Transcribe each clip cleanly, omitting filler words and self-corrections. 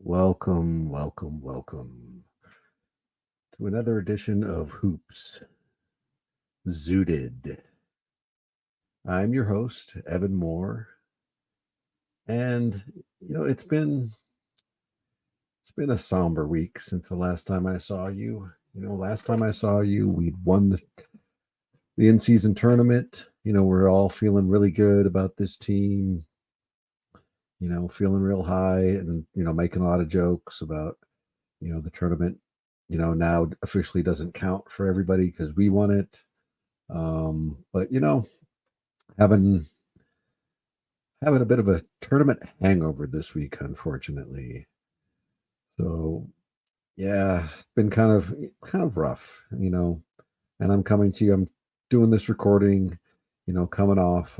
Welcome to another edition of Hoops Zooted. I'm your host, Evan Moore, and it's been a somber week since the last time I saw you. Last time I saw you, we'd won the in-season tournament. We're all feeling really good about this team. Feeling real high and making a lot of jokes about the tournament now officially doesn't count for everybody because we won it. But having having a bit of a tournament hangover this week, unfortunately. So yeah, it's been kind of rough, and I'm coming to you. I'm doing this recording, coming off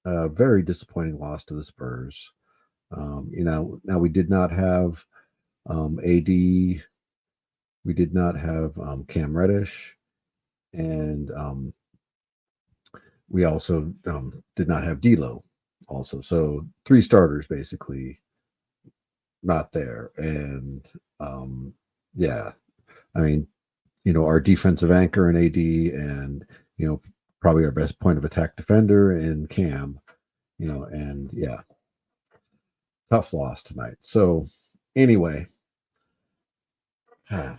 a very disappointing loss to the Spurs. Now we did not have AD. We did not have Cam Reddish, and we also did not have D'Lo. Also, so three starters basically not there, and yeah, I mean, our defensive anchor in AD, and probably our best point of attack defender in Cam, and yeah, tough loss tonight. So anyway, I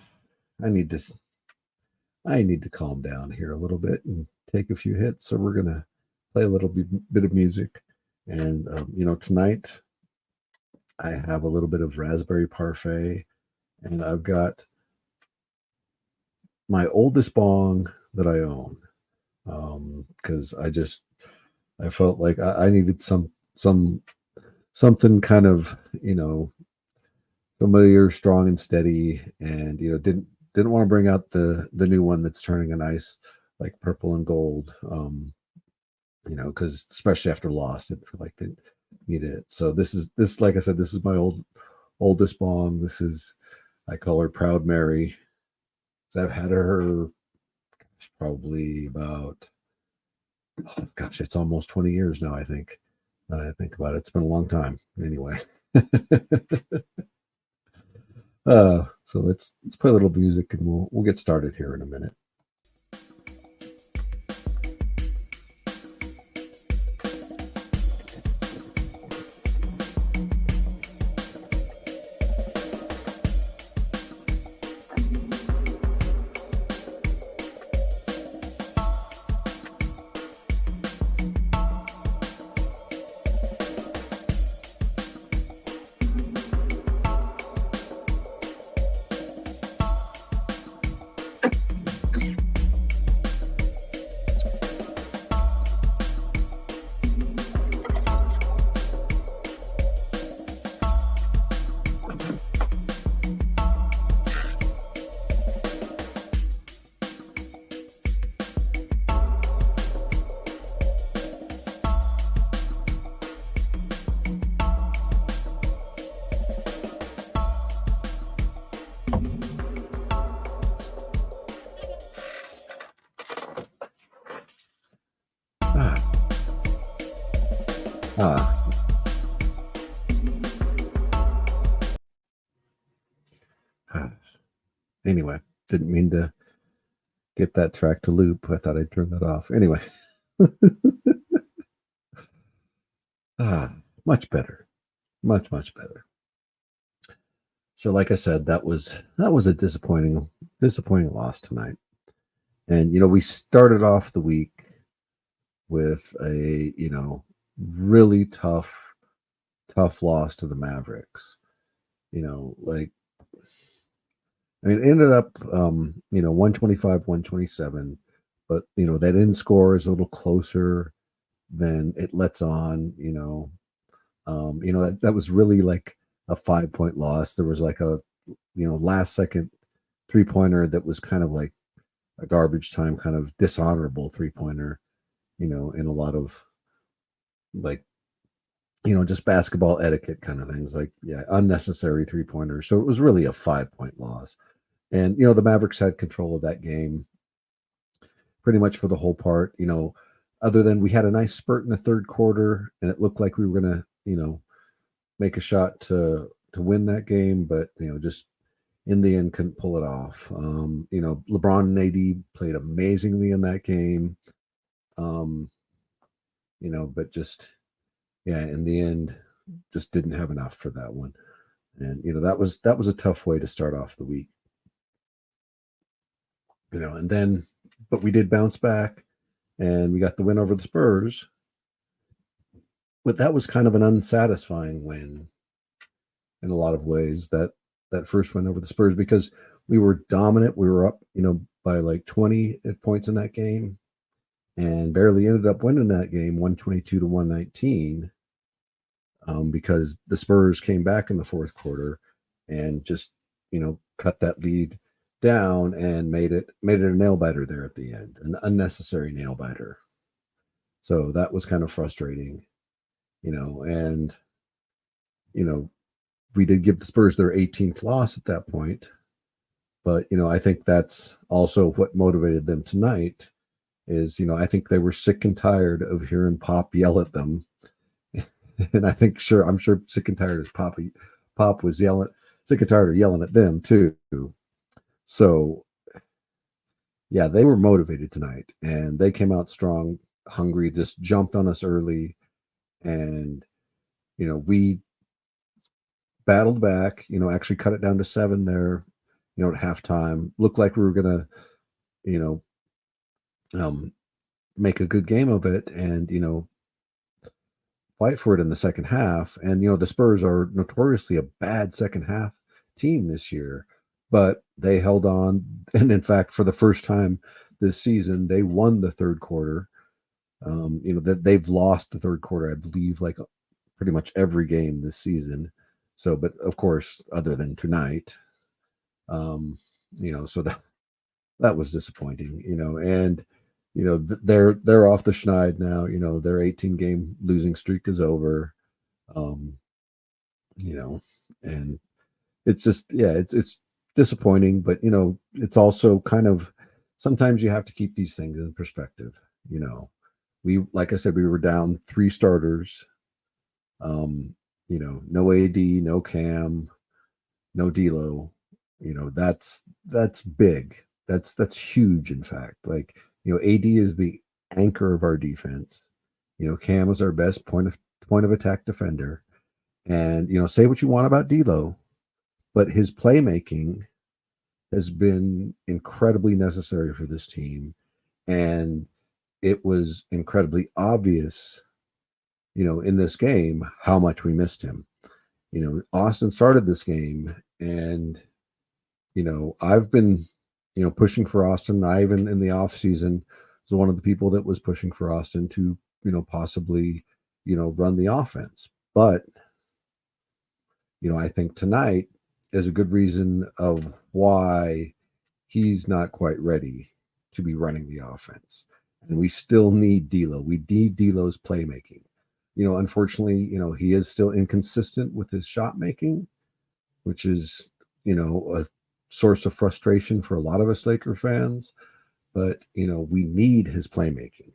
need to calm down here a little bit and take a few hits. So we're gonna play a little bit of music, and tonight I have a little bit of raspberry parfait, and I've got my oldest bong that I own, because I felt like I needed something kind of familiar, strong and steady, and didn't want to bring out the new one that's turning a nice like purple and gold, because especially after Lost, it felt like they needed it. So this like I said, this is my oldest bong. I call her Proud Mary. So I've had her probably about, it's almost 20 years now, I think. That I think about it. It's been a long time. Anyway. So let's play a little music and we'll get started here in a minute. Anyway, didn't mean to get that track to loop. I thought I'd turn that off. Anyway. Much better. Much better. So like I said, that was a disappointing loss tonight. And we started off the week with a really tough loss to the Mavericks. Like, I mean, it ended up 125 127, but that end score is a little closer than it lets on. That was really like a 5-point loss. There was like a last second 3-pointer that was kind of like a garbage time, kind of dishonorable 3-pointer, in a lot of like just basketball etiquette kind of things, like unnecessary 3-pointers. So it was really a 5-point loss, and the Mavericks had control of that game pretty much for the whole part. Other than we had a nice spurt in the third quarter, and it looked like we were gonna make a shot to to win that game, but just in the end couldn't pull it off. LeBron and AD played amazingly in that game. Um, but just yeah, in the end, just didn't have enough for that one. And that was a tough way to start off the week. And then but we did bounce back and we got the win over the Spurs. But that was kind of an unsatisfying win in a lot of ways, that first win over the Spurs, because we were dominant. We were up, by like 20 points in that game and barely ended up winning that game 122 to 119, because the Spurs came back in the fourth quarter and just, cut that lead down and made it a nail biter there at the end, an unnecessary nail biter. So that was kind of frustrating, and we did give the Spurs their 18th loss at that point. But, I think that's also what motivated them tonight is, I think they were sick and tired of hearing Pop yell at them. And I'm sure sick and tired as Pop was sick and tired of yelling at them too. So yeah, they were motivated tonight and they came out strong, hungry, just jumped on us early. And, we battled back, actually cut it down to 7 there, at halftime. Looked like we were going to, you know, make a good game of it and, fight for it in the second half. And, the Spurs are notoriously a bad second half team this year, but they held on. And in fact, for the first time this season, they won the third quarter. That they've lost the third quarter, I believe, like pretty much every game this season. So, but of course, other than tonight, so that was disappointing, and they're off the schneid now. Their 18 game losing streak is over. um and it's just, yeah, it's disappointing, but it's also kind of, sometimes you have to keep these things in perspective. We, like I said, we were down 3 starters. No AD, no Cam, no D'Lo. That's big. That's huge. In fact, like, AD is the anchor of our defense. Cam is our best point of attack defender. And say what you want about D'Lo, but his playmaking has been incredibly necessary for this team, and it was incredibly obvious, in this game, how much we missed him. Austin started this game, and I've been, pushing for Austin. I even in the off season was one of the people that was pushing for Austin to, possibly, run the offense. But, I think tonight is a good reason of why he's not quite ready to be running the offense. And we still need D'Lo. We need D'Lo's playmaking. Unfortunately, he is still inconsistent with his shot making, which is, a source of frustration for a lot of us Laker fans. But, we need his playmaking.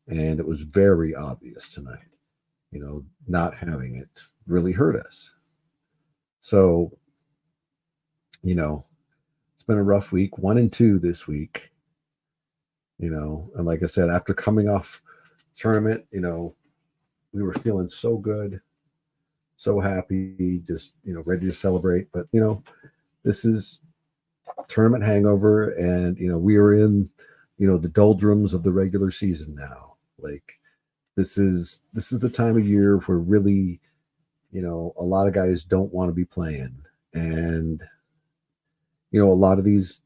And it was very obvious tonight. Not having it really hurt us. So, it's been a rough week, 1-2 this week. And like I said, after coming off tournament, we were feeling so good, so happy, just, ready to celebrate. But, this is tournament hangover, and, we are in, the doldrums of the regular season now. Like, this is the time of year where really, a lot of guys don't want to be playing. And, a lot of these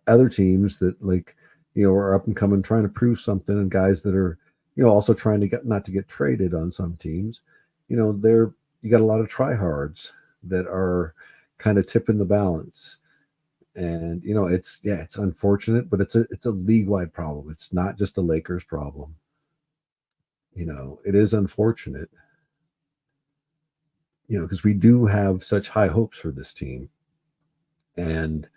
other teams that, like, are up and coming, trying to prove something, and guys that are, also trying to get, not to get traded on some teams, you got a lot of tryhards that are kind of tipping the balance. And, it's unfortunate, but it's a league-wide problem. It's not just a Lakers problem. It is unfortunate, because we do have such high hopes for this team. And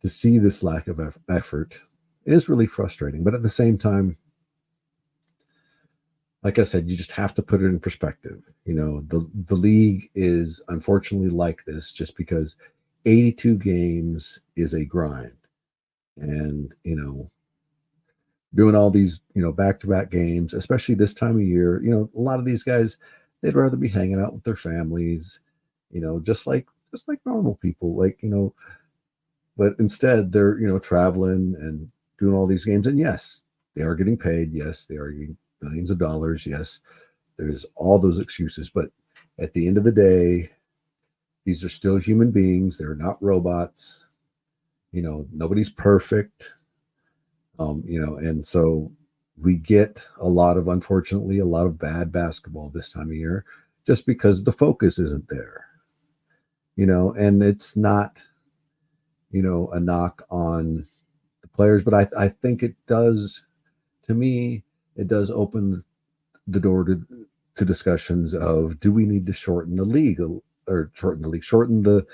to see this lack of effort is really frustrating. But at the same time, like I said, you just have to put it in perspective. The league is unfortunately like this just because 82 games is a grind. And, doing all these, back-to-back games, especially this time of year, a lot of these guys, they'd rather be hanging out with their families, just like normal people, but instead they're, traveling and doing all these games. And yes, they are getting paid. Yes, they are getting millions of dollars. Yes, there's all those excuses. But at the end of the day, these are still human beings. They're not robots. Nobody's perfect. And so we get unfortunately, a lot of bad basketball this time of year just because the focus isn't there, and it's not, a knock on the players, but I think it does, to me, it does open the door to discussions of, do we need to shorten the league or shorten the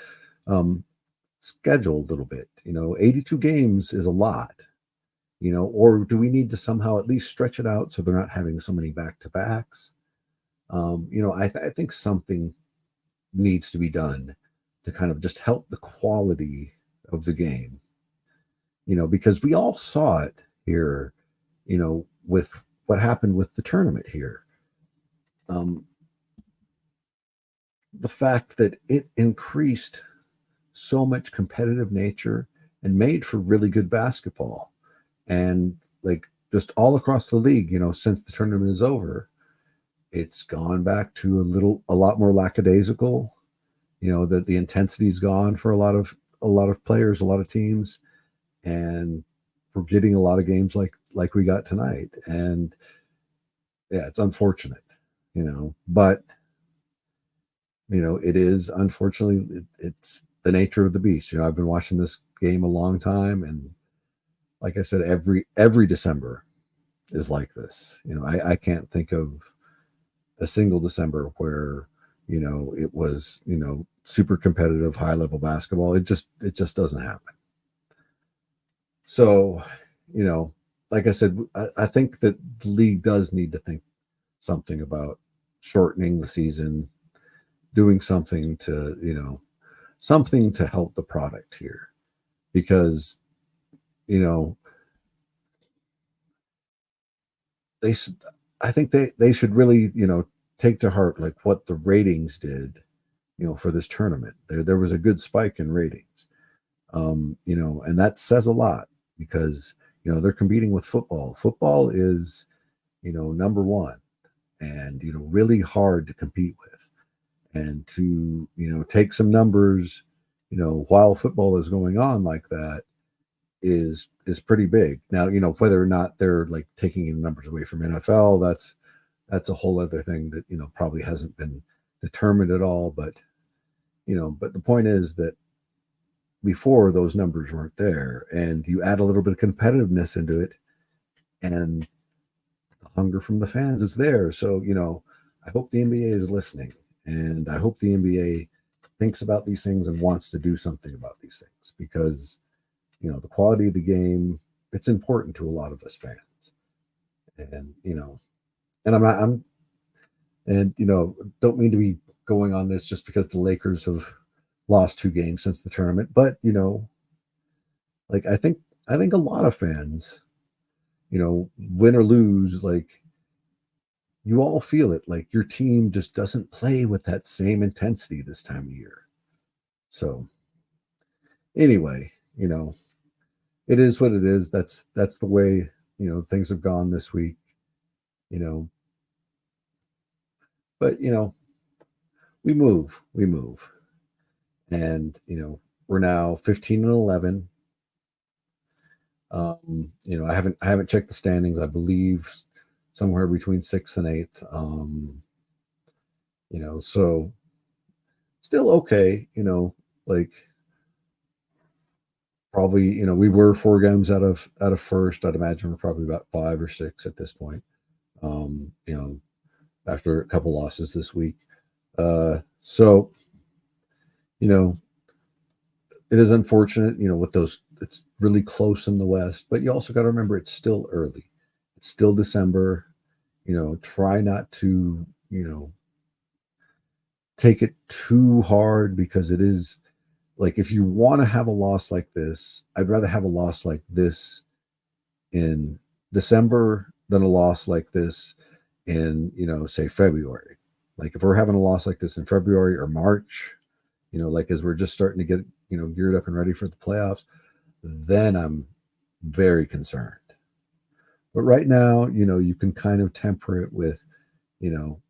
schedule a little bit? 82 games is a lot, or do we need to somehow at least stretch it out so they're not having so many back-to-backs? I think something needs to be done to kind of just help the quality of the game, because we all saw it here, with what happened with the tournament here. The fact that it increased so much competitive nature and made for really good basketball. And like just all across the league, since the tournament is over, it's gone back to a lot more lackadaisical, that the intensity's gone for a lot of players, a lot of teams, and we're getting a lot of games like we got tonight. And yeah, it's unfortunate, but it is, unfortunately, it's the nature of the beast. I've been watching this game a long time, and like I said, every December is like this. I can't think of a single December where it was super competitive, high level basketball. It just doesn't happen. So, like I said, I think that the league does need to think something about shortening the season, doing something to help the product here, because they I think they should really take to heart like what the ratings did for this tournament. There was a good spike in ratings, and that says a lot, because they're competing with football. Football is number one, and really hard to compete with, and to take some numbers while football is going on like that is pretty big. Now, whether or not they're like taking any numbers away from NFL, that's a whole other thing that probably hasn't been determined at all. But but the point is that before, those numbers weren't there, and you add a little bit of competitiveness into it, and the hunger from the fans is there. So I hope the NBA is listening, and I hope the NBA thinks about these things and wants to do something about these things, because the quality of the game, it's important to a lot of us fans. And and I'm and don't mean to be going on this just because the Lakers have lost 2 games since the tournament, but like I think a lot of fans, win or lose, like, you all feel it, like your team just doesn't play with that same intensity this time of year. So anyway, it is what it is. That's the way things have gone this week. You know, but we move, and we're now 15-11. I haven't checked the standings. I believe somewhere between 6th and 8th. So still okay. Like, probably we were 4 games out of first. I'd imagine we're probably about 5 or 6 at this point. Um, you know, after a couple losses this week. So it is unfortunate. With those, it's really close in the West, but you also got to remember it's still early. It's still December. try not to, take it too hard, because it is like, if you want to have a loss like this, I'd rather have a loss like this in December than a loss like this in, say February. Like if we're having a loss like this in February or March, like as we're just starting to get, geared up and ready for the playoffs, then I'm very concerned. But right now, you can kind of temper it with, you know,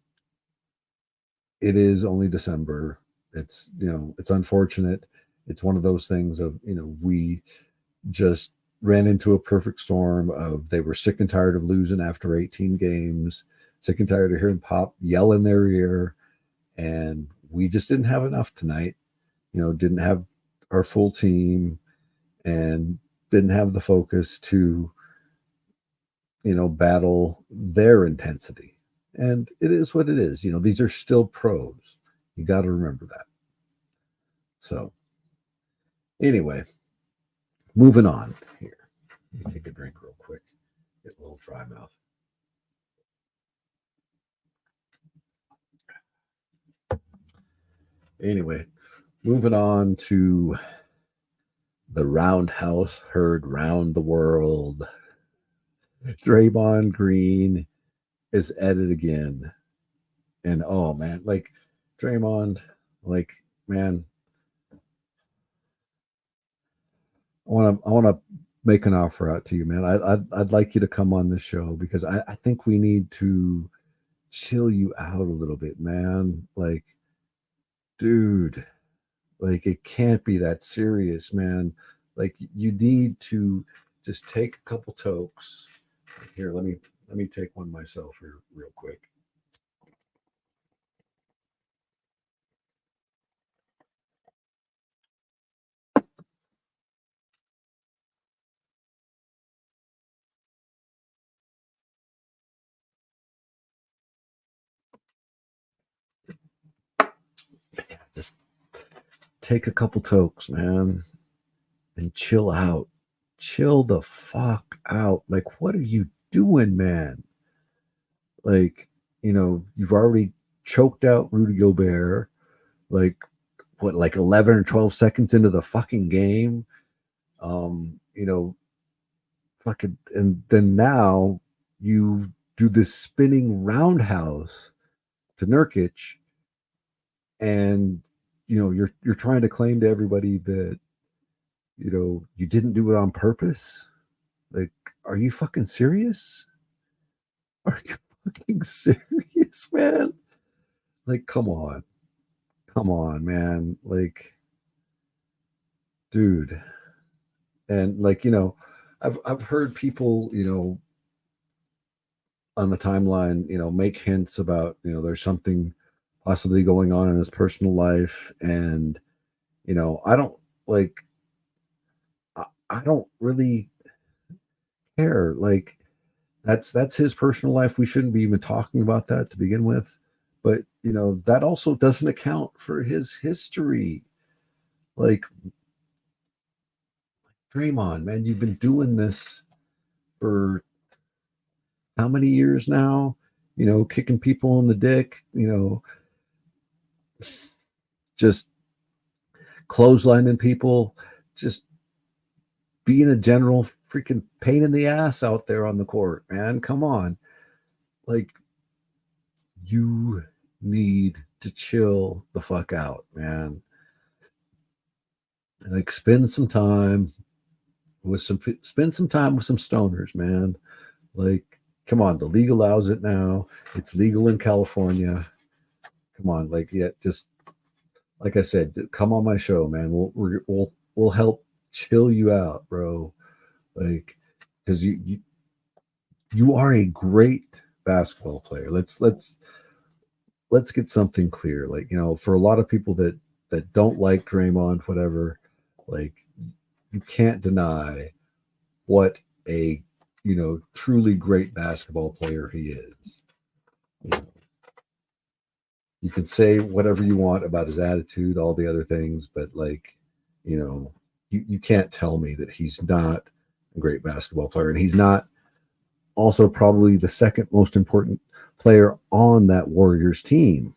it is only December. It's, it's unfortunate. It's one of those things of, we just ran into a perfect storm of, they were sick and tired of losing after 18 games, sick and tired of hearing Pop yell in their ear. And we just didn't have enough tonight, didn't have our full team and didn't have the focus to, battle their intensity. And it is what it is. These are still pros. You got to remember that. So, anyway, moving on here. Let me take a drink real quick. Get a little dry mouth. Anyway, moving on to the roundhouse heard round the world. Draymond Green is at it again. And oh man, like Draymond, like, man, I wanna make an offer out to you, man. I'd like you to come on this show, because I think we need to chill you out a little bit, man. Like, dude, like it can't be that serious, man. Like you need to just take a couple tokes. Here, let me take one myself here real quick. Yeah, just take a couple tokes, man, and chill out. Chill the fuck out. Like, what are you doing, man? Like, you've already choked out Rudy Gobert, like, what, like 11 or 12 seconds into the fucking game. Fucking, and then now you do this spinning roundhouse to Nurkic, and you're trying to claim to everybody that you didn't do it on purpose. Like, are you fucking serious? Are you fucking serious, man? Like, come on, man. Like, dude. And like, I've heard people, on the timeline, make hints about, there's something possibly going on in his personal life. And, I don't like, I don't really care. Like, that's his personal life. We shouldn't be even talking about that to begin with. But, that also doesn't account for his history. Like, Draymond, man, you've been doing this for how many years now? Kicking people in the dick, just clotheslining people, just being a general freaking pain in the ass out there on the court, man. Come on. Like, you need to chill the fuck out, man. Like, spend some time with some stoners, man. Like, come on, the league allows it now. It's legal in California. Come on, like, yeah, just like I said, come on my show, man. We'll help chill you out, bro. Like, because you are a great basketball player. Let's get something clear. Like, for a lot of people that don't like Draymond, whatever, like, you can't deny what a truly great basketball player he is. You can say whatever you want about his attitude, all the other things, but like, you can't tell me that he's not a great basketball player. And he's not also probably the second most important player on that Warriors team,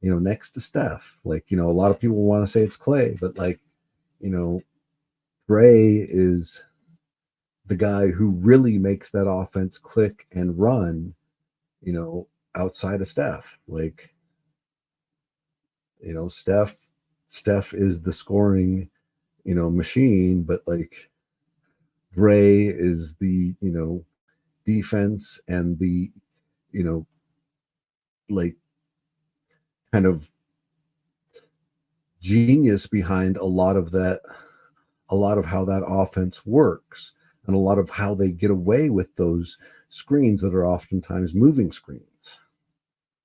next to Steph. Like, a lot of people want to say it's Clay, but like, you know, Dre is the guy who really makes that offense click and run, you know, outside of Steph. Like, Steph is the scoring, machine, but like Dre is the, defense and the, you know, like kind of genius behind a lot of how that offense works, and a lot of how they get away with those screens that are oftentimes moving screens.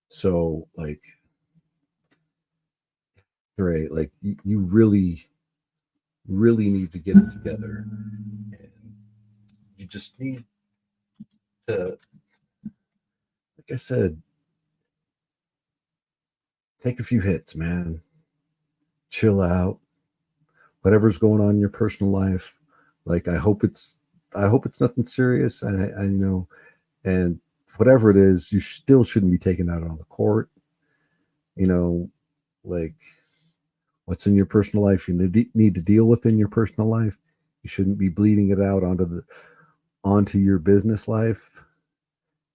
So, like, Dre, like you really, really need to get it together. And you just need to, like I said, take a few hits, man. Chill out. Whatever's going on in your personal life, like I hope it's nothing serious. I know, and whatever it is, you still shouldn't be taking out on the court. You know, like what's in your personal life you need to deal with in your personal life. You shouldn't be bleeding it out onto your business life.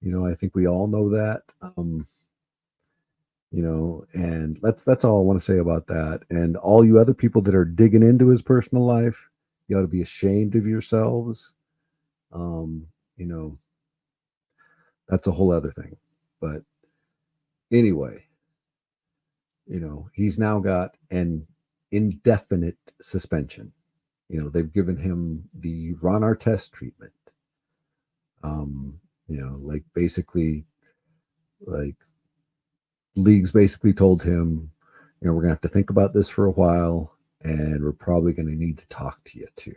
I think we all know that. And that's all I want to say about that. And all you other people that are digging into his personal life, you ought to be ashamed of yourselves. Um, you know, that's a whole other thing. But anyway, he's now got an indefinite suspension. They've given him the Ron Artest treatment. Like basically, like leagues basically told him, we're gonna have to think about this for a while, and we're probably gonna need to talk to you too.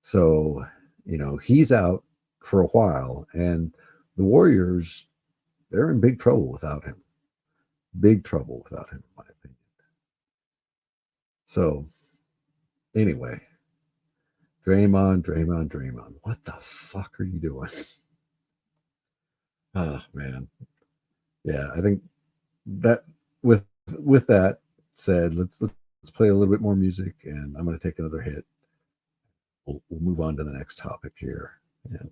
So, he's out for a while, and the Warriors, they're in big trouble without him. Big trouble without him, in my opinion. So, anyway, Draymond, what the fuck are you doing? Oh man, yeah. I think that with that said, let's play a little bit more music, and I'm going to take another hit. We'll move on to the next topic here. And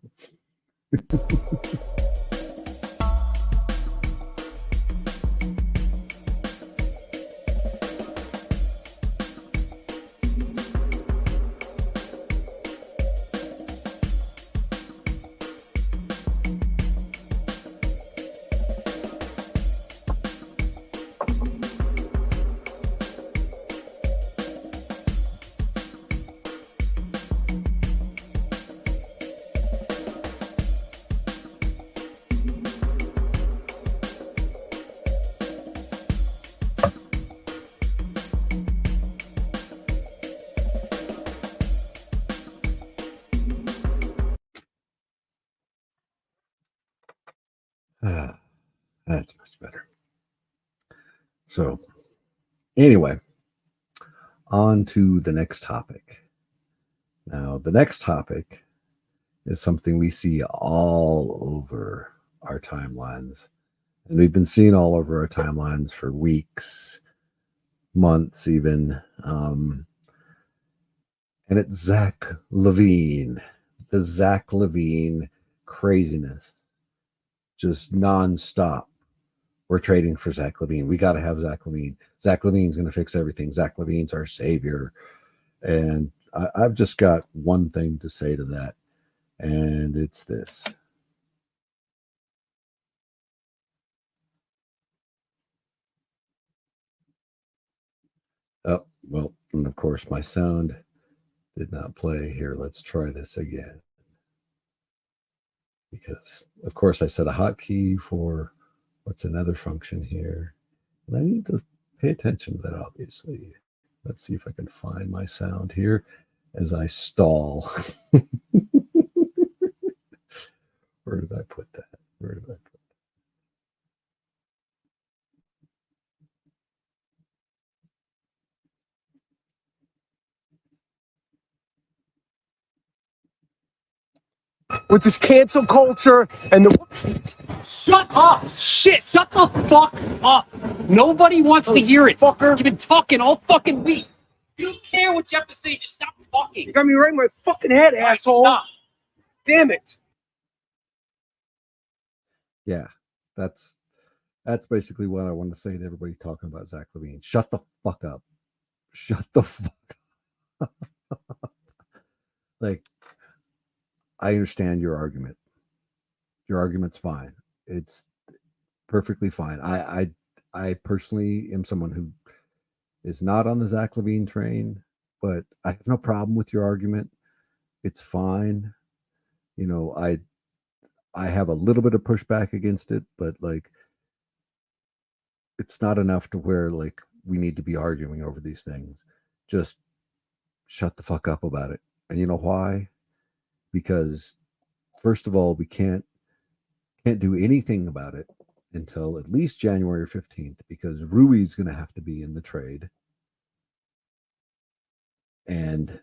ah, that's much better. So, anyway, on to the next topic. Now, the next topic is something we see all over our timelines. And we've been seeing all over our timelines for weeks, months, even. And it's Zach Levine, the Zach Levine craziness, just nonstop. We're trading for Zach Levine. We got to have Zach Levine. Zach Levine's going to fix everything. Zach Levine's our savior. And I've just got one thing to say to that, and it's this. Oh, well, and of course, my sound did not play here. Let's try this again. Because, of course, I set a hotkey for what's another function here. And I need to pay attention to that, obviously. Let's see if I can find my sound here as I stall. Where did I put that? Where did I put with this cancel culture and the... Shut up! Shit! Shut the fuck up! Nobody wants to hear it, fucker. You've been talking all fucking week. You don't care what you have to say. Just stop talking. You got me right in my fucking head, asshole. Stop. Damn it. Yeah, that's basically what I want to say to everybody talking about Zach LaVine. Shut the fuck up. Shut the fuck up. Like, I understand your argument. Your argument's fine. It's perfectly fine. I personally am someone who is not on the Zach LaVine train, but I have no problem with your argument. It's fine. You know, I have a little bit of pushback against it, but like, it's not enough to where like we need to be arguing over these things. Just shut the fuck up about it. And you know why? Because first of all, we can't do anything about it until at least January 15th, because Rui's going to have to be in the trade. And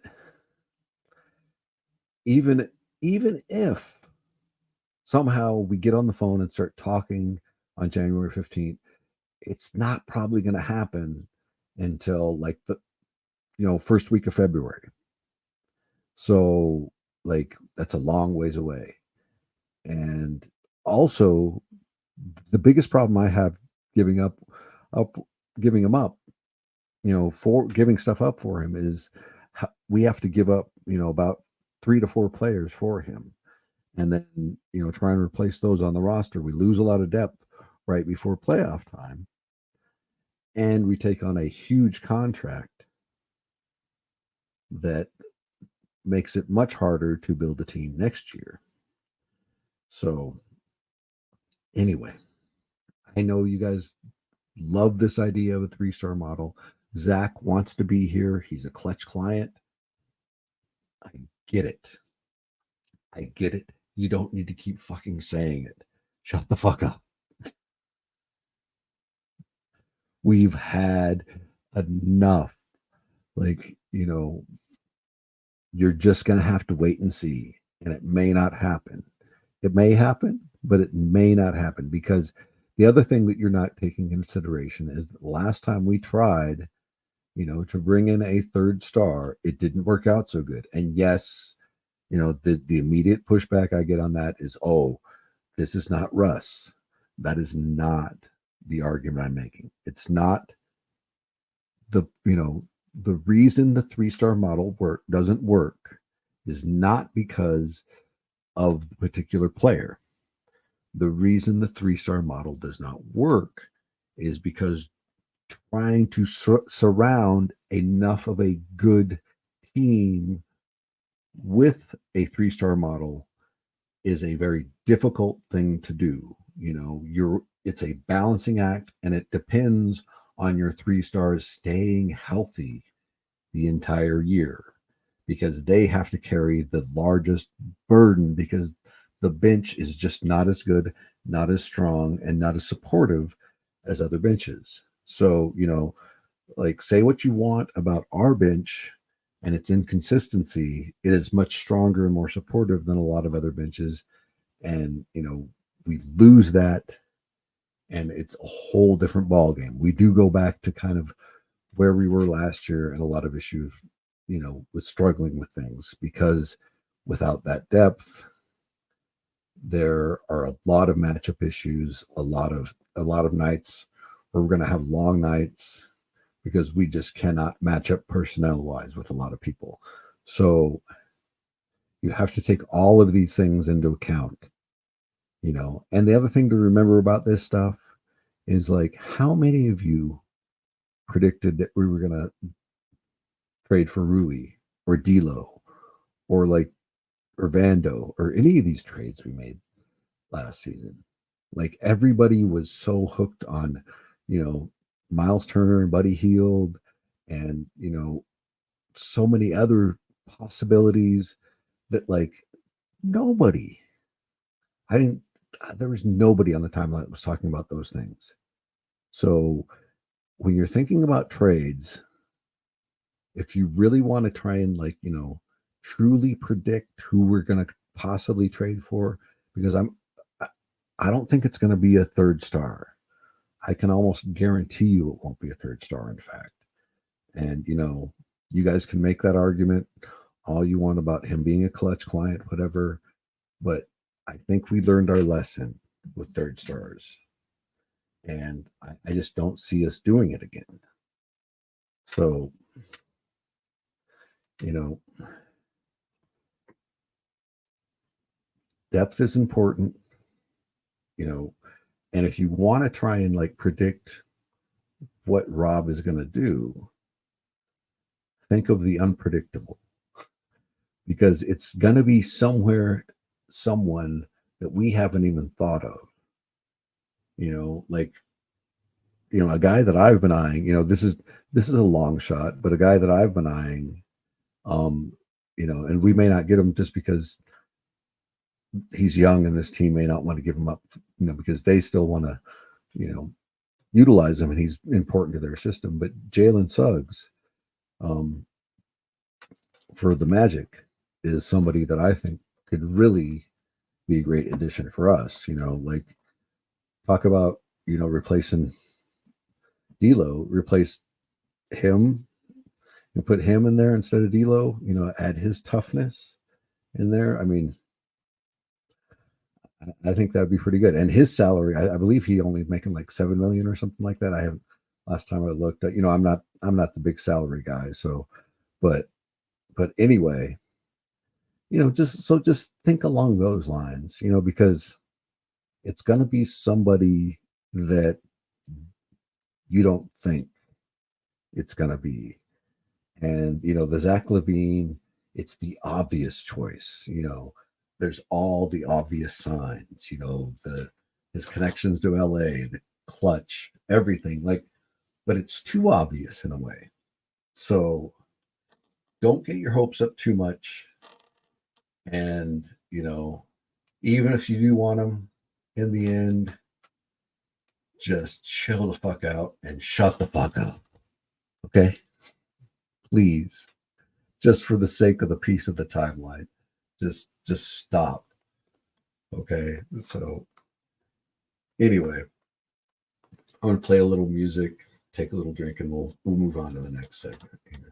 even if somehow we get on the phone and start talking on January 15th, it's not probably going to happen until like the first week of February. So like that's a long ways away. And also the biggest problem I have giving him up, for giving stuff up for him is we have to give up, about 3 to 4 players for him. And then, try and replace those on the roster. We lose a lot of depth right before playoff time. And we take on a huge contract that makes it much harder to build a team next year. So anyway, I know you guys love this idea of a 3-star model. Zach wants to be here. He's a Clutch client. I get it. You don't need to keep fucking saying it. Shut the fuck up. We've had enough. Like, you're just going to have to wait and see. And it may not happen. It may happen, but it may not happen, because the other thing that you're not taking into consideration is that the last time we tried, to bring in a 3rd star, it didn't work out so good. And yes, the immediate pushback I get on that is, oh, this is not Russ. That is not the argument I'm making. It's not the reason the 3-star model doesn't work is not because of the particular player. The reason the 3-star model does not work is because trying to surround enough of a good team with a 3-star model is a very difficult thing to do. It's a balancing act, and it depends on your 3 stars staying healthy the entire year, because they have to carry the largest burden, because the bench is just not as good, not as strong, and not as supportive as other benches. So, like, say what you want about our bench and its inconsistency, it is much stronger and more supportive than a lot of other benches. And, we lose that, and it's a whole different ball game. We do go back to kind of where we were last year, and a lot of issues, with struggling with things, because without that depth, there are a lot of matchup issues, a lot of nights where we're going to have long nights because we just cannot match up personnel wise with a lot of people. So you have to take all of these things into account, and the other thing to remember about this stuff is, like, how many of you predicted that we were going to trade for Rui or D'Lo or Vando or any of these trades we made last season? Like, everybody was so hooked on, Miles Turner and Buddy Hield and, so many other possibilities that, like, there was nobody on the timeline that was talking about those things. So when you're thinking about trades, if you really want to try and, truly predict who we're going to possibly trade for, because I don't think it's going to be a third star. I can almost guarantee you it won't be a third star, in fact. And, you guys can make that argument all you want about him being a clutch client, whatever. But I think we learned our lesson with third stars. And I just don't see us doing it again. So, depth is important, and if you want to try and like predict what Rob is going to do, think of the unpredictable, because it's going to be someone that we haven't even thought of. A guy that I've been eyeing, this is a long shot, but a guy that I've been eyeing, and we may not get him just because he's young and this team may not want to give him up, because they still want to, utilize him and he's important to their system. But Jalen Suggs, for the Magic, is somebody that I think could really be a great addition for us. Talk about, replacing D'Lo, replace him and put him in there instead of D'Lo, add his toughness in there. I mean, I think that'd be pretty good. And his salary, I believe he only making like $7 million or something like that. I haven't, last time I looked at, I'm not the big salary guy. So, but anyway, just think along those lines, because it's going to be somebody that you don't think it's going to be. And, the Zach LaVine, it's the obvious choice, there's all the obvious signs, his connections to LA, the clutch, everything, but it's too obvious in a way. So don't get your hopes up too much. And, even if you do want him in the end, just chill the fuck out and shut the fuck up. Okay? Please. Just for the sake of the piece of the timeline. Just stop. Okay? So anyway, I'm going to play a little music, take a little drink, and we'll move on to the next segment here.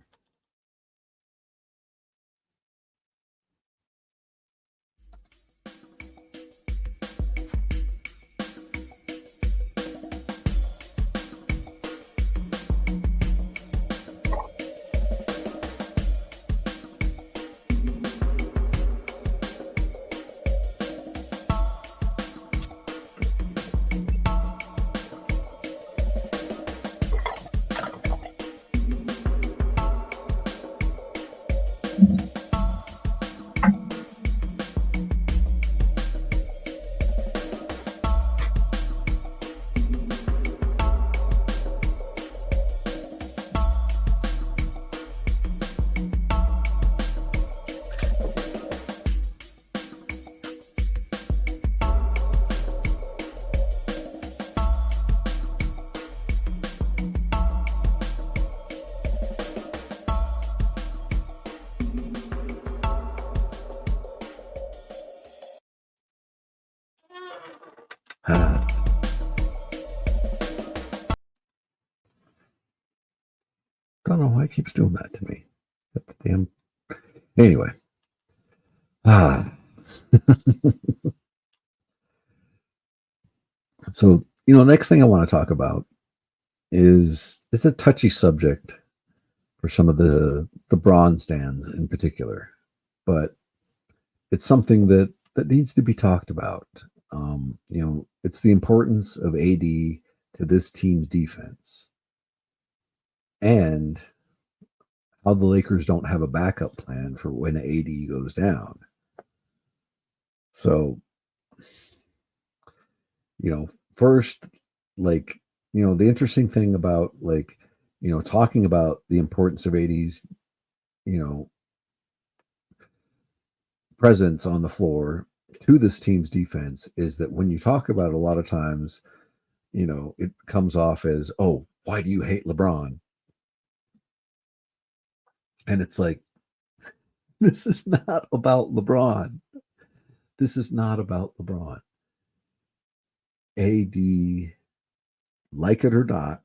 Don't know why it keeps doing that to me. Damn. Anyway. So, next thing I want to talk about is, it's a touchy subject for some of the Bron stands in particular, but it's something that needs to be talked about. It's the importance of AD to this team's defense, and how the Lakers don't have a backup plan for when AD goes down. So, first, the interesting thing about, talking about the importance of AD's, presence on the floor to this team's defense, is that when you talk about it, a lot of times, it comes off as, oh, why do you hate LeBron? And it's like, this is not about LeBron. This is not about LeBron. AD, like it or not,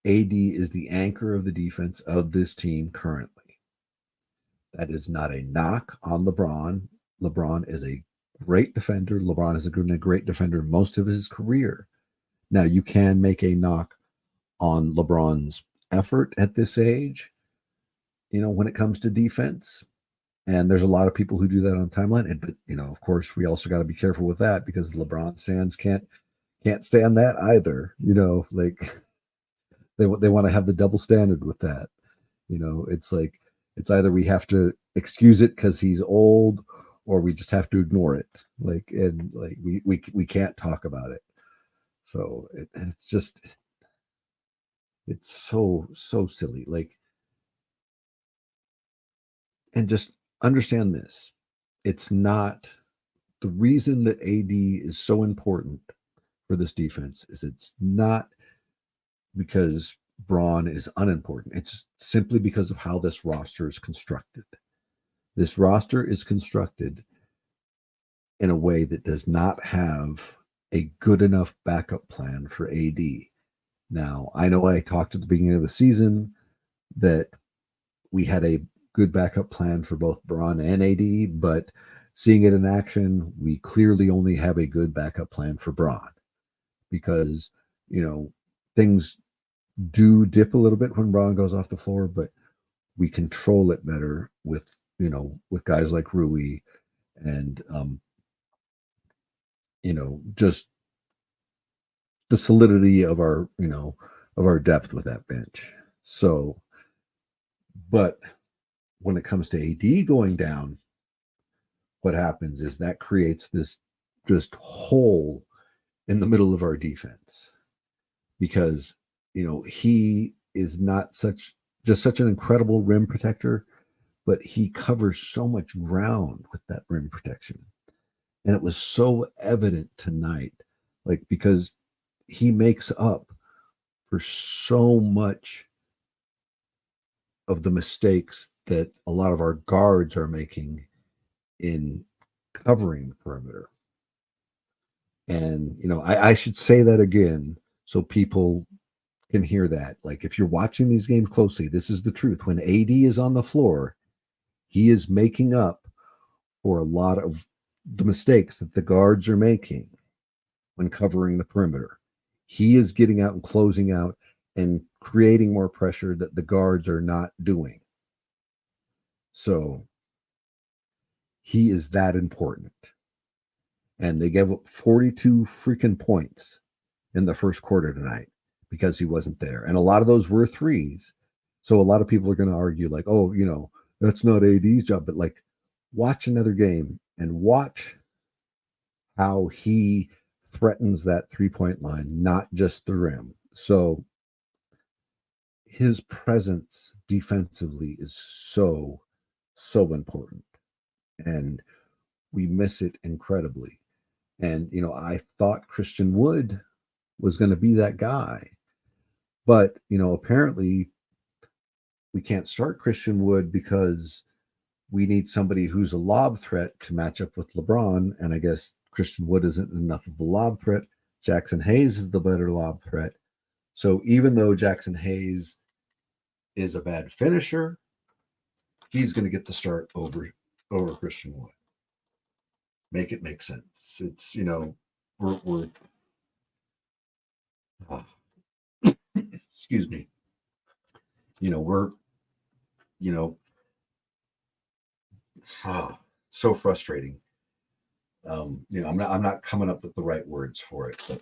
AD is the anchor of the defense of this team currently. That is not a knock on LeBron. LeBron is a great defender. LeBron has been a great defender most of his career. Now, you can make a knock on LeBron's effort at this age, when it comes to defense. And there's a lot of people who do that on the timeline. But, of course, we also got to be careful with that because LeBron fans can't stand that either. Like they want to have the double standard with that. It's like, it's either we have to excuse it because he's old or we just have to ignore it. We can't talk about it. So it's so silly. And just understand this. It's not the reason that AD is so important for this defense is it's not because Braun is unimportant. It's simply because of how this roster is constructed. This roster is constructed in a way that does not have a good enough backup plan for AD. Now, I know I talked at the beginning of the season that we had a good backup plan for both Braun and AD, but seeing it in action, we clearly only have a good backup plan for Braun because, things do dip a little bit when Braun goes off the floor, but we control it better with guys like Rui and just the solidity of our depth with that bench. So, but when it comes to AD going down, what happens is that creates this just hole in the middle of our defense because he is not such an incredible rim protector, but he covers so much ground with that rim protection. And it was so evident tonight, because he makes up for so much of the mistakes that a lot of our guards are making in covering the perimeter. And, I should say that again so people can hear that. If you're watching these games closely, this is the truth. When AD is on the floor, he is making up for a lot of the mistakes that the guards are making when covering the perimeter. He is getting out and closing out and creating more pressure that the guards are not doing. So he is that important. And they gave up 42 freaking points in the first quarter tonight because he wasn't there. And a lot of those were threes. So a lot of people are going to argue that's not AD's job. But watch another game and watch how he threatens that 3-point line, not just the rim. So his presence defensively is so important. And we miss it incredibly. And, I thought Christian Wood was going to be that guy. But, apparently we can't start Christian Wood because we need somebody who's a lob threat to match up with LeBron. And I guess Christian Wood isn't enough of a lob threat. Jackson Hayes is the better lob threat. So even though Jackson Hayes is a bad finisher, he's going to get the start over Christian Wood. Make it make sense. It's, we're excuse me. We're, so frustrating. I'm not coming up with the right words for it, but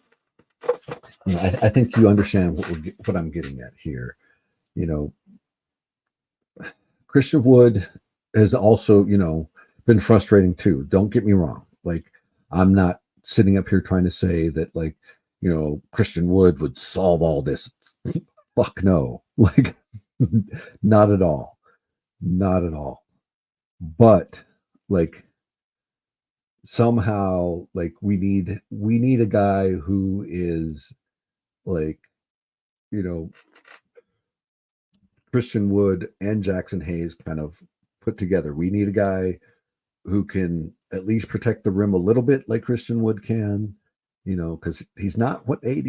I think you understand what I'm getting at here. Christian Wood has also, been frustrating too. Don't get me wrong. I'm not sitting up here trying to say that Christian Wood would solve all this. Fuck no. Not at all. Not at all. But somehow we need a guy who is Christian Wood and Jackson Hayes kind of put together. We need a guy who can at least protect the rim a little bit like Christian Wood can, because he's not what AD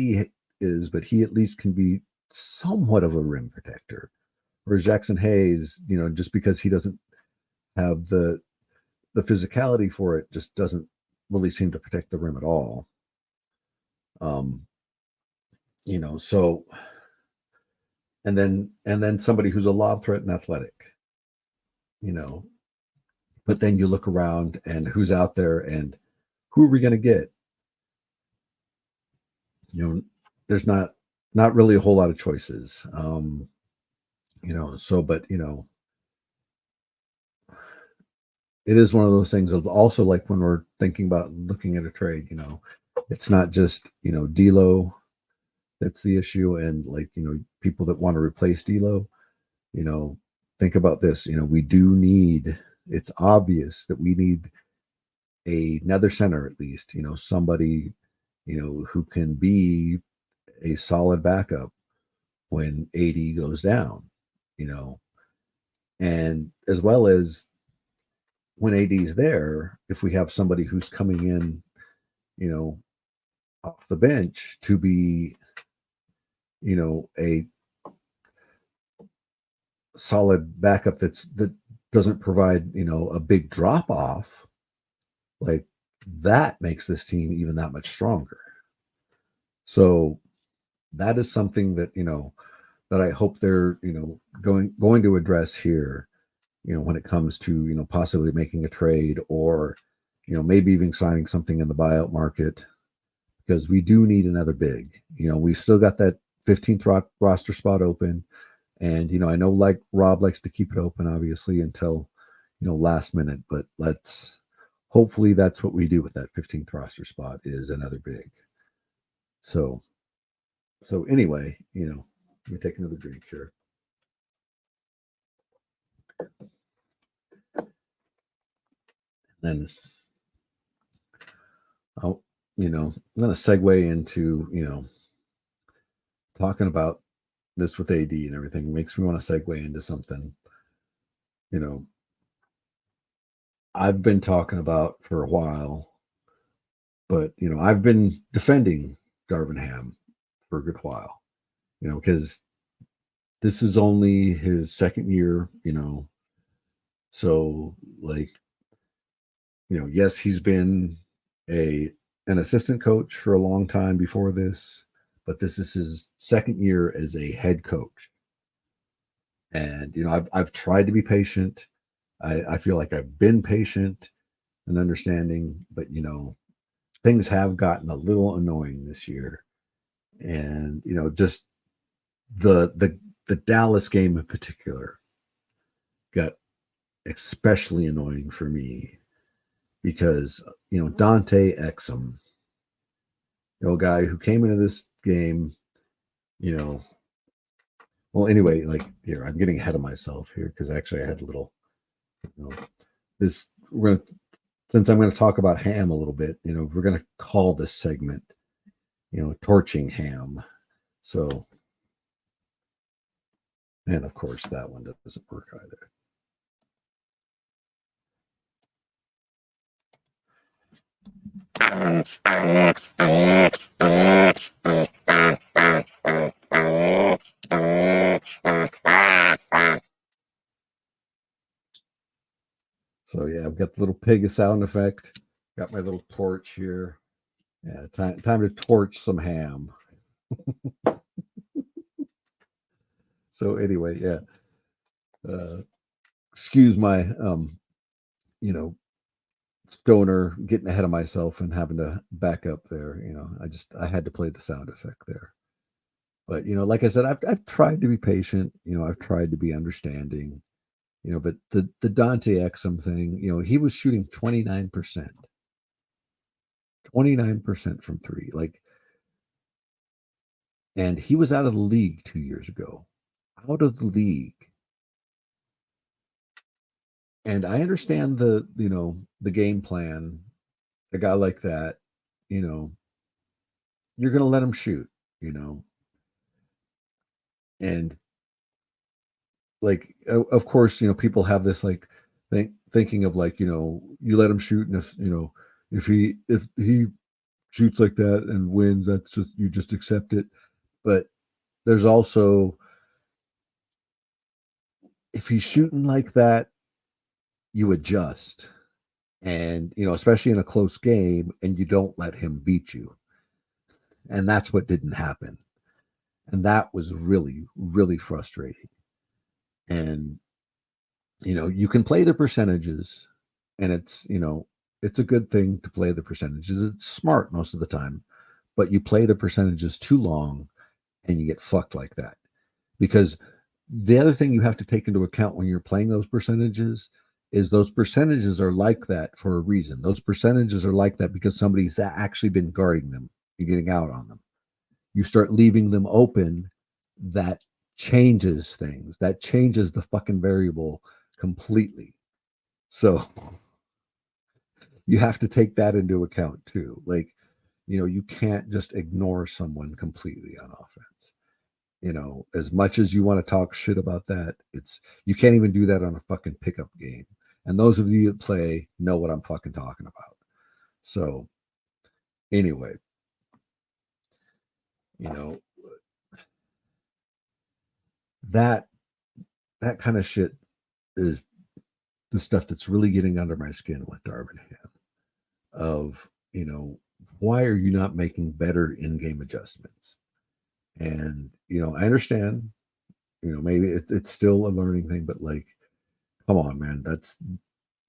is, but he at least can be somewhat of a rim protector. Whereas Jackson Hayes, just because he doesn't have the physicality for it, just doesn't really seem to protect the rim at all. So and then somebody who's a lob threat and athletic, but then you look around and who's out there and who are we going to get? There's not really a whole lot of choices. But it is one of those things of also like when we're thinking about looking at a trade, it's not just, D'Lo that's the issue. And like, people that want to replace D'Lo, think about this, it's obvious that we need another center, at least, somebody, who can be a solid backup when AD goes down, and as well as when AD's there, if we have somebody who's coming in, off the bench to be, a solid backup that doesn't provide, a big drop off, like that makes this team even that much stronger. So that is something that, that I hope they're, going to address here, when it comes to, possibly making a trade or, maybe even signing something in the buyout market, because we do need another big. We've still got that 15th roster spot open. And, I know like Rob likes to keep it open, obviously, until, last minute, but hopefully that's what we do with that 15th roster spot is another big. So anyway, let me take another drink here. Then I'm going to segue into, talking about this with AD and everything. Makes me want to segue into something, I've been talking about for a while, but, I've been defending Darvin Ham for a good while, because this is only his second year, so like, yes, he's been an assistant coach for a long time before this, but this is his second year as a head coach. And, I've tried to be patient. I feel like I've been patient and understanding, but, things have gotten a little annoying this year. And, just the Dallas game in particular got especially annoying for me because, Dante Exum, a guy who came into this game, well, anyway, like here, I'm getting ahead of myself here because actually I had a little, since I'm going to talk about Ham a little bit, we're going to call this segment, torching Ham. So, and of course that one doesn't work either. So yeah, I've got the little pig sound effect. Got my little torch here. Yeah, time to torch some ham. So anyway, yeah. Excuse my stoner getting ahead of myself and having to back up there. I had to play the sound effect there. But like I said, I've tried to be patient. I've tried to be understanding. But the Dante Exum thing, he was shooting 29%. 29% from three. And he was out of the league 2 years ago. Out of the league. And I understand the game plan. A guy like that, you're going to let him shoot, and like, of course, people have this like thing. thinking of like, you let him shoot, and if he shoots like that and wins, that's just, you just accept it. But there's also, if he's shooting like that, you adjust. And, especially in a close game, and you don't let him beat you. And that's what didn't happen. And that was really, really frustrating. And, you can play the percentages, and it's a good thing to play the percentages. It's smart most of the time, but you play the percentages too long and you get fucked like that. Because the other thing you have to take into account when you're playing those percentages is those percentages are like that for a reason. Those percentages are like that because somebody's actually been guarding them and getting out on them. You start leaving them open, that changes things. That changes the fucking variable completely. So you have to take that into account too. Like, you can't just ignore someone completely on offense. As much as you want to talk shit about that, you can't even do that on a fucking pickup game. And those of you that play know what I'm fucking talking about. So anyway, that kind of shit is the stuff that's really getting under my skin with Darvin Ham. Of, why are you not making better in-game adjustments? And, I understand, maybe it's still a learning thing, but like, come on, man,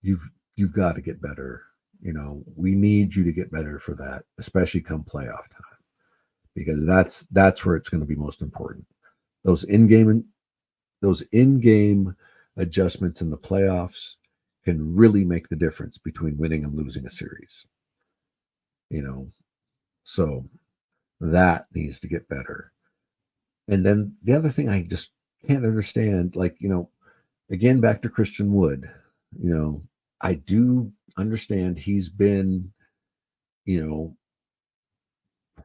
you've got to get better. We need you to get better for that, especially come playoff time, because that's where it's going to be most important. Those in-game adjustments in the playoffs can really make the difference between winning and losing a series. So that needs to get better. And then the other thing I just can't understand, like, again, back to Christian Wood, I do understand he's been,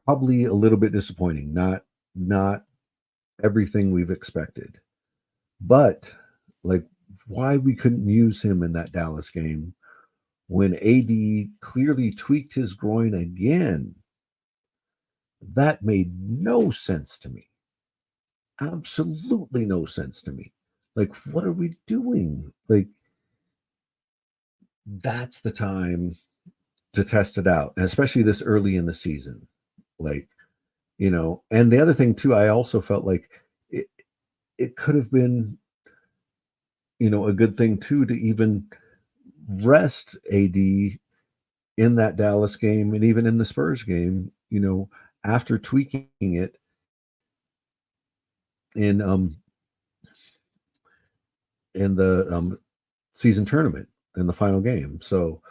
probably a little bit disappointing, not everything we've expected. But like, why we couldn't use him in that Dallas game when AD clearly tweaked his groin again, that made no sense to me. Absolutely no sense to me. Like, what are we doing? Like, that's the time to test it out, and especially this early in the season. Like, and the other thing too, I also felt like it could have been, a good thing too, to even rest AD in that Dallas game and even in the Spurs game, after tweaking it in the season tournament in the final game. So,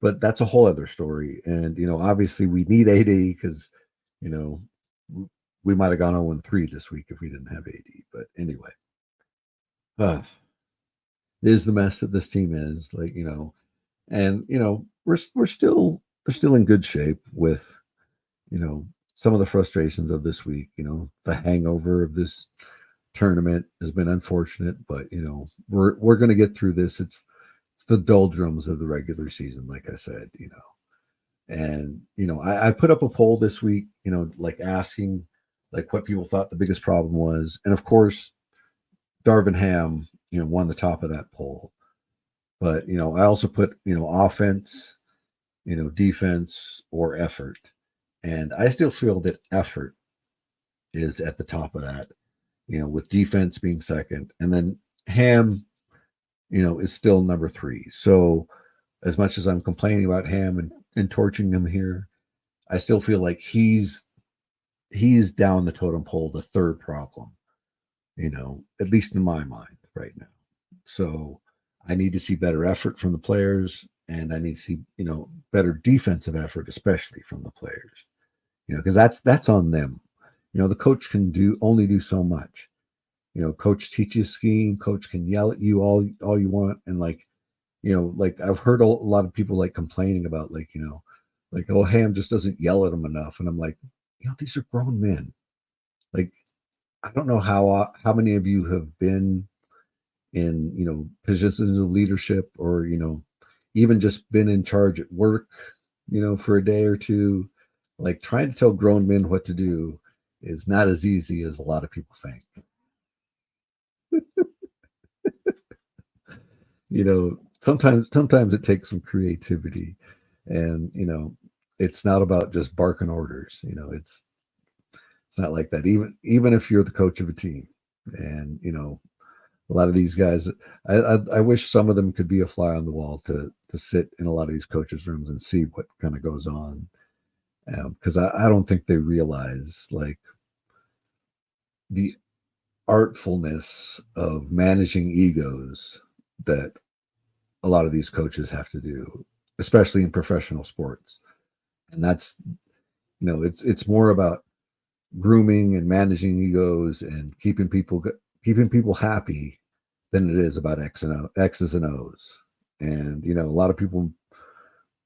but that's a whole other story. And, obviously we need AD because, we might have gone 0-3 this week if we didn't have AD. But anyway, it is the mess that this team is, like, and, we're still in good shape with, some of the frustrations of this week. The hangover of this tournament has been unfortunate, but we're going to get through this. It's the doldrums of the regular season, like I said. And I put up a poll this week, like asking like what people thought the biggest problem was, and of course Darvin Ham won the top of that poll. But I also put offense, defense, or effort, and I still feel that effort is at the top of that, with defense being second, and then Ham, is still number 3. So as much as I'm complaining about Ham and torching him here, I still feel like he's down the totem pole, the third problem, at least in my mind right now. So I need to see better effort from the players, and I need to see, better defensive effort, especially from the players, because that's on them. The coach can only do so much. Coach teaches scheme, coach can yell at you all you want. And like, like I've heard a lot of people like complaining about like, like, oh, Ham just doesn't yell at them enough. And I'm like, these are grown men. Like, I don't know how many of you have been in, positions of leadership, or, even just been in charge at work, for a day or two, like trying to tell grown men what to do is not as easy as a lot of people think. Sometimes it takes some creativity, and it's not about just barking orders. It's not like that. Even if you're the coach of a team, and a lot of these guys, I wish some of them could be a fly on the wall to sit in a lot of these coaches' rooms and see what kind of goes on, because I don't think they realize like the artfulness of managing egos that a lot of these coaches have to do, especially in professional sports. And that's, it's more about grooming and managing egos and keeping people happy than it is about X's and O's. And a lot of people,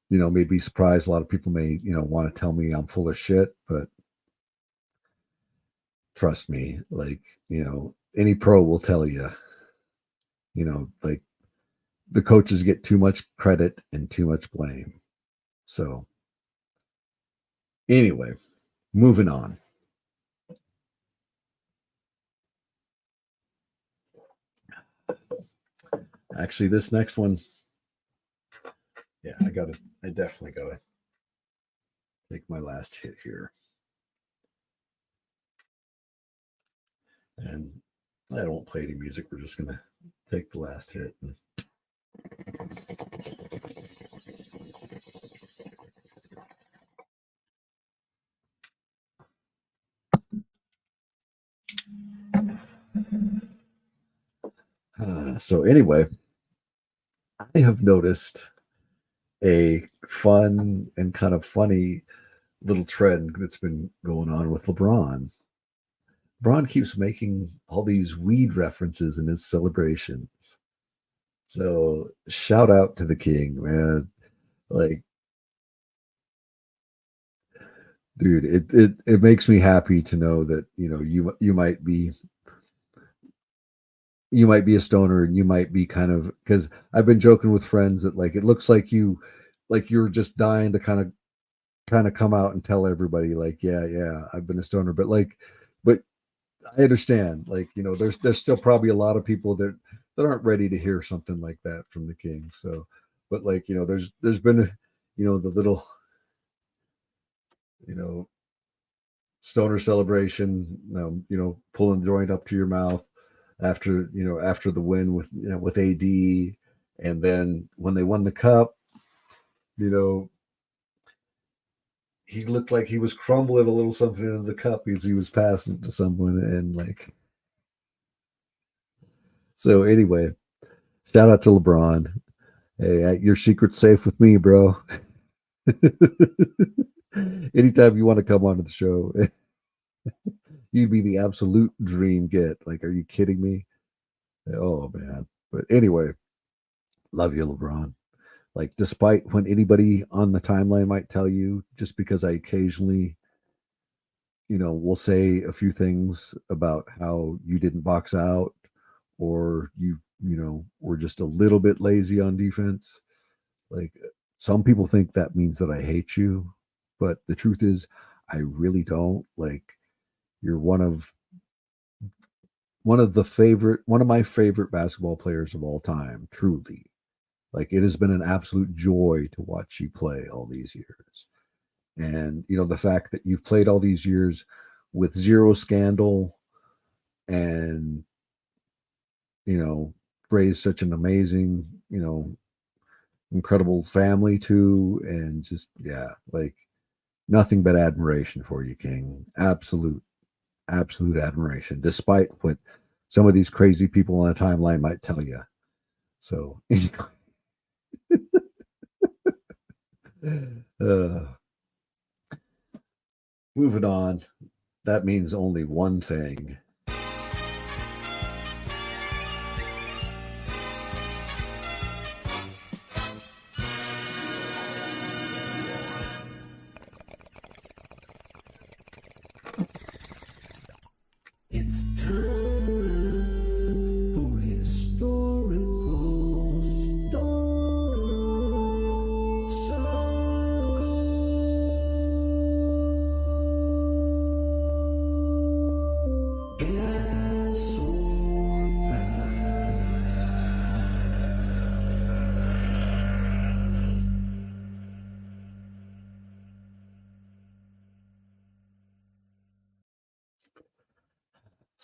may be surprised. A lot of people may, want to tell me I'm full of shit, but trust me, like, any pro will tell you, like, the coaches get too much credit and too much blame. So anyway, moving on. Actually, this next one, yeah, I definitely gotta take my last hit here. And I don't play any music. We're just gonna take the last hit. So anyway, I have noticed a fun and kind of funny little trend that's been going on with LeBron. LeBron keeps making all these weed references in his celebrations. So shout out to the king, man. Like, dude, it makes me happy to know that, you might be a stoner, and you might be kind of, because I've been joking with friends that like it looks like you're just dying to kind of come out and tell everybody like, yeah, I've been a stoner, but I understand, like, there's still probably a lot of people that aren't ready to hear something like that from the king. So, but like, there's been, the little, you know stoner celebration, pulling the joint up to your mouth after the win with AD, and then when they won the cup, you know he looked like he was crumbling a little something into the cup because he was passing it to someone, and like, so anyway, shout out to LeBron. Hey, your secret's safe with me, bro. Anytime you want to come onto the show, you'd be the absolute dream get. Like, are you kidding me? Oh man. But anyway, love you, LeBron. Like, despite when anybody on the timeline might tell you, just because I occasionally, will say a few things about how you didn't box out, or were just a little bit lazy on defense. Like, some people think that means that I hate you, but the truth is, I really don't. Like, you're one of my favorite basketball players of all time, truly. Like, it has been an absolute joy to watch you play all these years. And, the fact that you've played all these years with zero scandal, and, raised such an amazing, incredible family too. And just, yeah, like, nothing but admiration for you, King. Absolute admiration, despite what some of these crazy people on the timeline might tell you. So, moving on. That means only one thing. It's time for his story.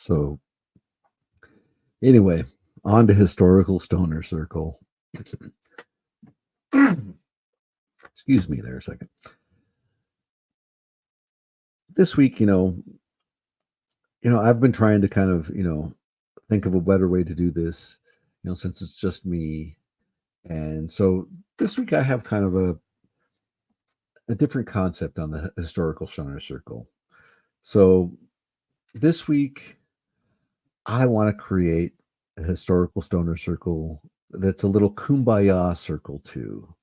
So anyway, on to historical stoner circle. Excuse me there a second. This week, I've been trying to kind of, think of a better way to do this, since it's just me. And so this week I have kind of a different concept on the historical stoner circle. So this week I want to create a historical stoner circle that's a little kumbaya circle too.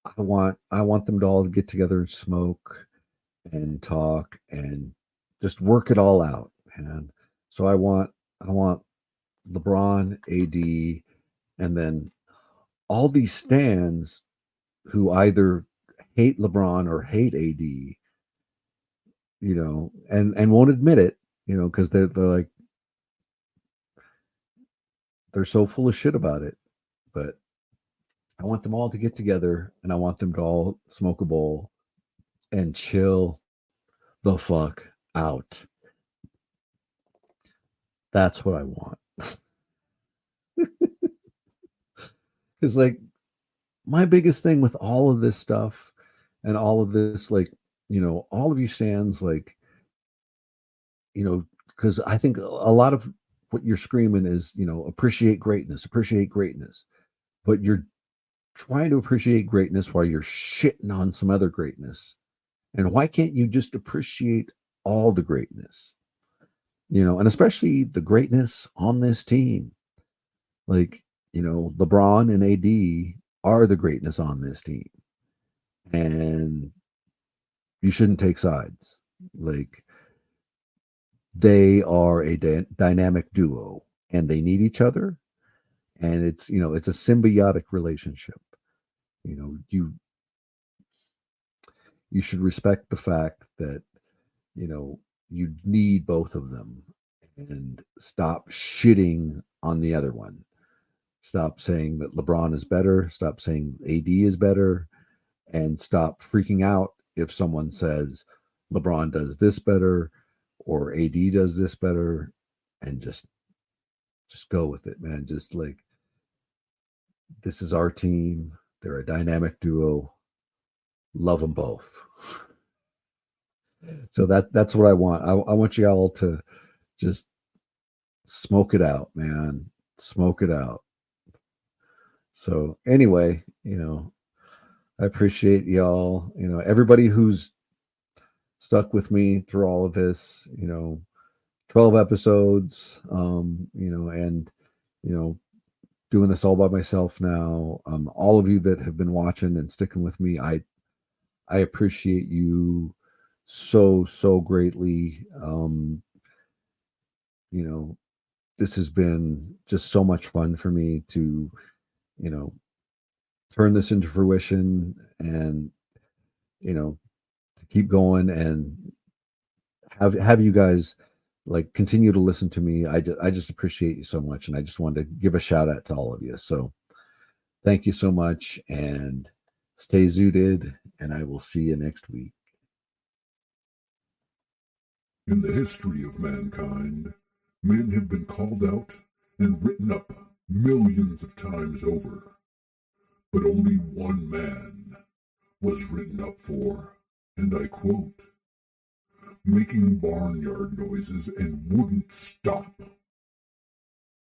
I want them to all get together and smoke and talk and just work it all out. And so I want LeBron, AD, and then all these stans who either hate LeBron or hate AD, and won't admit it, because they're like they're so full of shit about it. But I want them all to get together and I want them to all smoke a bowl and chill the fuck out. That's what I want. Because like my biggest thing with all of this stuff and all of this, like, all of you stands, like, because I think a lot of what you're screaming is, appreciate greatness, but you're trying to appreciate greatness while you're shitting on some other greatness. And why can't you just appreciate all the greatness? And especially the greatness on this team. Like, LeBron and AD are the greatness on this team. And you shouldn't take sides. Like, they are a dynamic duo and they need each other. And it's a symbiotic relationship. You should respect the fact that you need both of them, and stop shitting on the other one. Stop saying that LeBron is better, stop saying AD is better, and stop freaking out if someone says LeBron does this better or AD does this better, and just go with it, man. Just like, this is our team. They're a dynamic duo. Love them both. So that's what I want. I want you all to just smoke it out, man. Smoke it out. So anyway, I appreciate y'all, everybody who's stuck with me through all of this, 12 episodes, and, doing this all by myself now. All of you that have been watching and sticking with me, I appreciate you so greatly. This has been just so much fun for me to, turn this into fruition and, to keep going and have you guys like continue to listen to me. I just appreciate you so much. And I just wanted to give a shout out to all of you. So thank you so much and stay zooted, and I will see you next week. In the history of mankind, men have been called out and written up millions of times over. But only one man was written up for, and I quote, making barnyard noises and wouldn't stop.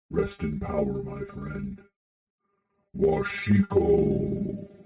Rest in power, my friend. Washiko.